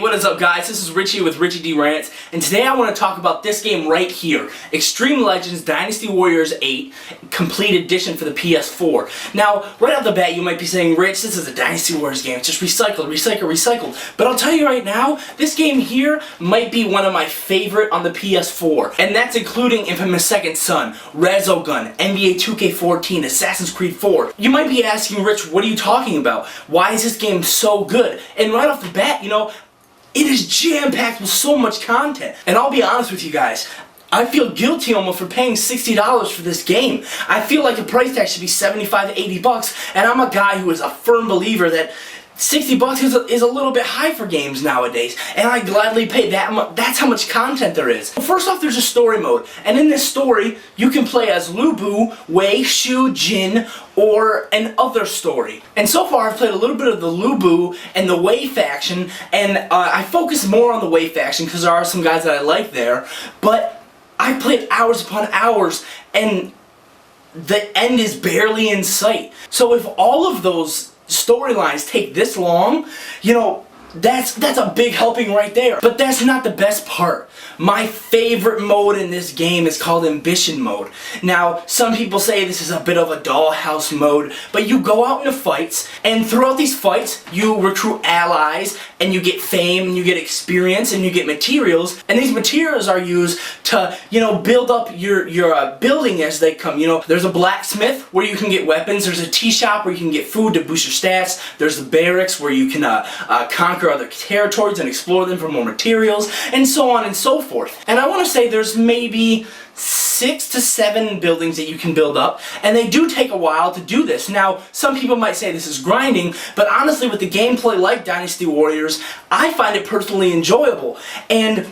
what is up guys? This is Richie with Richie D Rants, and today I want to talk about this game right here, Extreme Legends Dynasty Warriors 8 Complete Edition for the PS4. Now, right off the bat you might be saying, Rich, this is a Dynasty Warriors game, it's just recycled. But I'll tell you right now, this game here might be one of my favorite on the PS4, and that's including Infamous Second Son, Resogun, NBA 2K14, Assassin's Creed 4. You might be asking, Rich, what are you talking about? Why is this game so good? And right off the bat, you know, it is jam-packed with so much content. And I'll be honest with you guys, I feel guilty almost for paying $60 for this game. I feel like the price tag should be 75 to 80 bucks, and I'm a guy who is a firm believer that 60 bucks is a little bit high for games nowadays, and I gladly pay that much. That's how much content there is. First off, there's a story mode, and in this story, you can play as Lu Bu, Wei, Shu, Jin, or an other story. And so far, I've played a little bit of the Lu Bu and the Wei faction, and I focus more on the Wei faction because there are some guys that I like there, but I played hours upon hours, and the end is barely in sight. So if all of those storylines take this long, you know, that's a big helping right there. But that's not the best part. My favorite mode in this game is called Ambition Mode. Now, some people say this is a bit of a dollhouse mode, but you go out into fights, and throughout these fights, you recruit allies, and you get fame, and you get experience, and you get materials, and these materials are used to, you know, build up your building as they come. You know, there's a blacksmith where you can get weapons, there's a tea shop where you can get food to boost your stats, there's the barracks where you can conquer other territories and explore them for more materials, and so on and so forth. And I want to say there's maybe 6 to 7 buildings that you can build up, and they do take a while to do this. Now, some people might say this is grinding, but honestly, with the gameplay like Dynasty Warriors, I find it personally enjoyable, and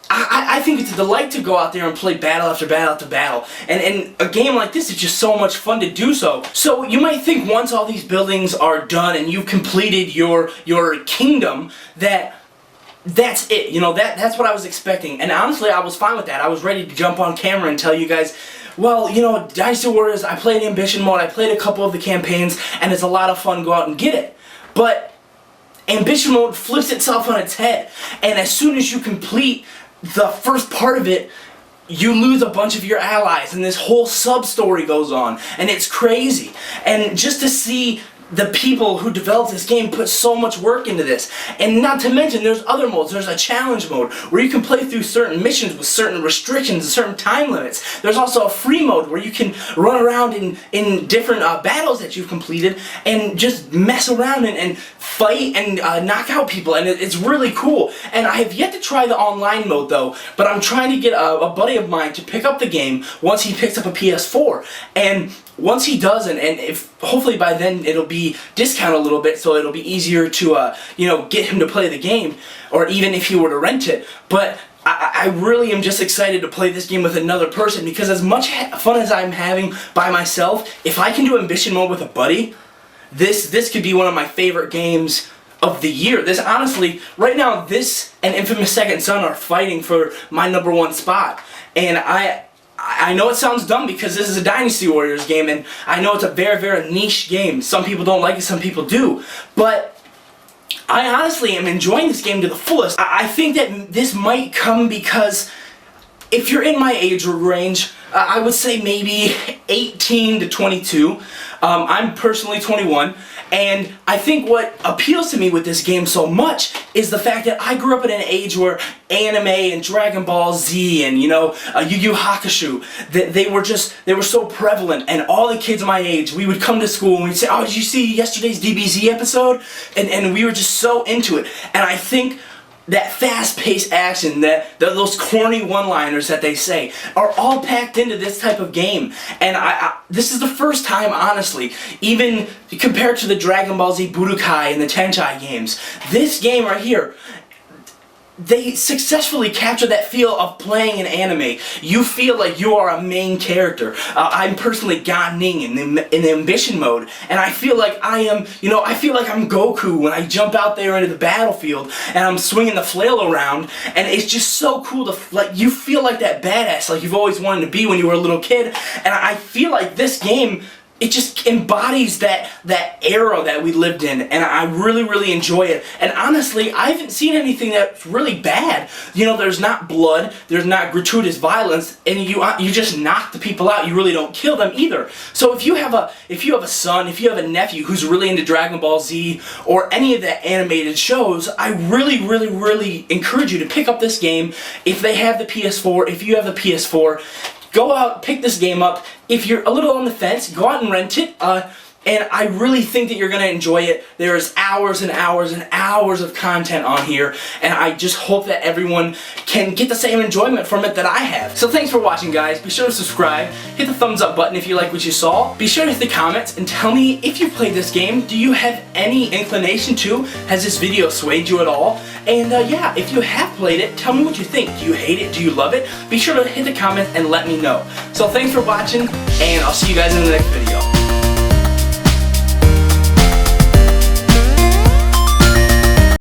I think it's a delight to go out there and play battle after battle after battle, and a game like this is just so much fun to do so. So you might think once all these buildings are done and you've completed your kingdom, that's it. You know, that's what I was expecting, and honestly I was fine with that. I was ready to jump on camera and tell you guys, well, you know, Dynasty Warriors, I played Ambition Mode, I played a couple of the campaigns, and it's a lot of fun, go out and get it. But Ambition Mode flips itself on its head, and as soon as you complete the first part of it, you lose a bunch of your allies, and this whole sub-story goes on, and it's crazy. And just to see the people who developed this game put so much work into this, and not to mention there's other modes. There's a challenge mode where you can play through certain missions with certain restrictions and certain time limits. There's also a free mode where you can run around in different battles that you've completed and just mess around and fight and knock out people, and it's really cool. And I have yet to try the online mode though, but I'm trying to get a buddy of mine to pick up the game once he picks up a PS4, and once he does, and if hopefully by then it'll be discounted a little bit, so it'll be easier to you know, get him to play the game, or even if he were to rent it. But I really am just excited to play this game with another person, because as much fun as I'm having by myself, if I can do Ambition Mode with a buddy, this could be one of my favorite games of the year. This, honestly, right now, this and Infamous Second Son are fighting for my #1 spot, and I know it sounds dumb because this is a Dynasty Warriors game, and I know it's a very, very niche game. Some people don't like it, some people do. But I honestly am enjoying this game to the fullest. I think that this might come because if you're in my age range, I would say maybe 18 to 22. I'm personally 21, and I think what appeals to me with this game so much is the fact that I grew up in an age where anime and Dragon Ball Z and, you know, Yu Yu Hakusho, they were so prevalent, and all the kids my age, we would come to school and we'd say, oh, did you see yesterday's DBZ episode? And we were just so into it, and I think that fast-paced action, those corny one-liners that they say, are all packed into this type of game. And this is the first time, honestly, even compared to the Dragon Ball Z Budokai and the Tenchi games, this game right here, they successfully capture that feel of playing an anime. You feel like you are a main character. I'm personally Gan Ning in the Ambition Mode, and I feel like I am, you know, I feel like I'm Goku when I jump out there into the battlefield and I'm swinging the flail around, and it's just so cool to, like, you feel like that badass like you've always wanted to be when you were a little kid, and I feel like this game it just embodies that era that we lived in, and I really enjoy it. And honestly, I haven't seen anything that's really bad. You know, there's not blood, there's not gratuitous violence, and you just knock the people out. You really don't kill them either. So if you have a son, if you have a nephew who's really into Dragon Ball Z or any of the animated shows, I really encourage you to pick up this game. If they have the PS4, if you have the PS4, go out, pick this game up. If you're a little on the fence, go out and rent it. And I really think that you're going to enjoy it. There's hours and hours and hours of content on here, and I just hope that everyone can get the same enjoyment from it that I have. So thanks for watching, guys. Be sure to subscribe, hit the thumbs up button if you like what you saw. Be sure to hit the comments and tell me if you've played this game. Do you have any inclination to? Has this video swayed you at all? And yeah, if you have played it, tell me what you think. Do you hate it? Do you love it? Be sure to hit the comments and let me know. So thanks for watching, and I'll see you guys in the next video.